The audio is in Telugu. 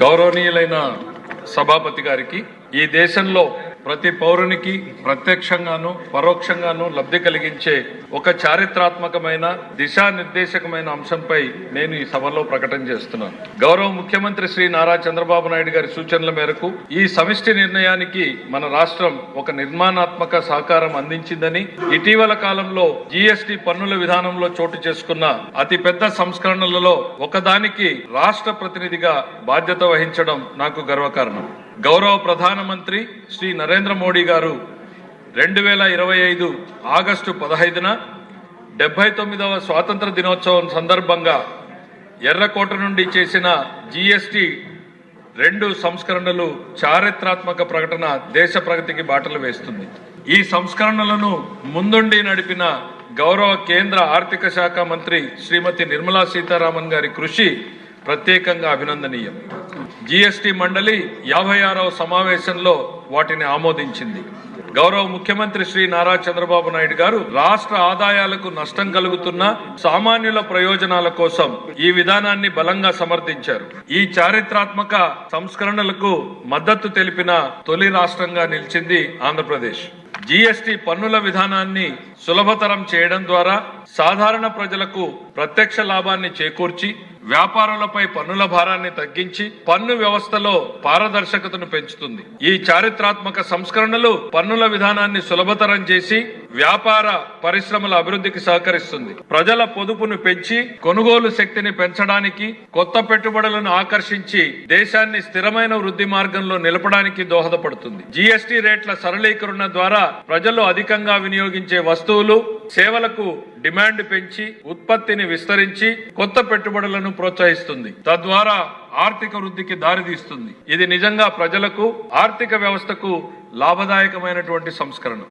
గౌరవనీయులైన సభాపతి గారికి ఈ దేశంలో ప్రతి పౌరునికి ప్రత్యక్షంగాను పరోక్షంగాను లబ్ధి కలిగించే ఒక చారిత్రాత్మకమైన దిశానిర్దేశకమైన అంశంపై నేను ఈ సభలో ప్రకటన చేస్తున్నాను. గౌరవ ముఖ్యమంత్రి శ్రీ నారా చంద్రబాబు నాయుడు గారి సూచనల మేరకు ఈ సమిష్టి నిర్ణయానికి మన రాష్ట్రం ఒక నిర్మాణాత్మక సహకారం అందించిందని, ఇటీవల కాలంలో జీఎస్టీ పన్నుల విధానంలో చోటు చేసుకున్న అతిపెద్ద సంస్కరణలలో ఒకదానికి రాష్ట్ర ప్రతినిధిగా బాధ్యత వహించడం నాకు గర్వకారణం. గౌరవ ప్రధానమంత్రి శ్రీ నరేంద్ర మోడీ గారు 2025 ఆగస్టు 15న 79వ స్వాతంత్ర దినోత్సవం సందర్భంగా ఎర్రకోట నుండి చేసిన జీఎస్టీ 2 సంస్కరణలు చారిత్రాత్మక ప్రకటన దేశ ప్రగతికి బాటలు వేస్తుంది. ఈ సంస్కరణలను ముందుండి నడిపిన గౌరవ కేంద్ర ఆర్థిక శాఖ మంత్రి శ్రీమతి నిర్మలా సీతారామన్ గారి కృషి ప్రత్యేకంగా అభినందనీయం. జీఎస్టీ మండలి 56వ సమావేశంలో వాటిని ఆమోదించింది. గౌరవ ముఖ్యమంత్రి శ్రీ నారా చంద్రబాబు నాయుడు గారు రాష్ట్ర ఆదాయాలకు నష్టం కలుగుతున్న సామాన్యుల ప్రయోజనాల కోసం ఈ విధానాన్ని బలంగా సమర్థించారు. ఈ చారిత్రాత్మక సంస్కరణలకు మద్దతు తెలిపిన తొలి రాష్ట్రంగా నిలిచింది ఆంధ్రప్రదేశ్. జీఎస్టీ పన్నుల విధానాన్ని సులభతరం చేయడం ద్వారా సాధారణ ప్రజలకు ప్రత్యక్ష లాభాన్ని చేకూర్చి వ్యాపారులపై పన్నుల భారాన్ని తగ్గించి పన్ను వ్యవస్థలో పారదర్శకతను పెంచుతుంది. ఈ చారిత్రాత్మక సంస్కరణలు పన్నుల విధానాన్ని సులభతరం చేసి వ్యాపార పరిశ్రమల అభివృద్ధికి సహకరిస్తుంది. ప్రజల పొదుపును పెంచి కొనుగోలు శక్తిని పెంచడానికి, కొత్త పెట్టుబడులను ఆకర్షించి దేశాన్ని స్థిరమైన వృద్ధి మార్గంలో నిలపడానికి దోహదపడుతుంది. జీఎస్టీ రేట్ల సరళీకరణ ద్వారా ప్రజలు అధికంగా వినియోగించే వస్తువులు, సేవలకు డిమాండ్ పెంచి ఉత్పత్తిని విస్తరించి కొత్త పెట్టుబడులను ప్రోత్సహిస్తుంది. తద్వారా ఆర్థిక వృద్ధికి దారితీస్తుంది. ఇది నిజంగా ప్రజలకు, ఆర్థిక వ్యవస్థకు లాభదాయకమైనటువంటి సంస్కరణ.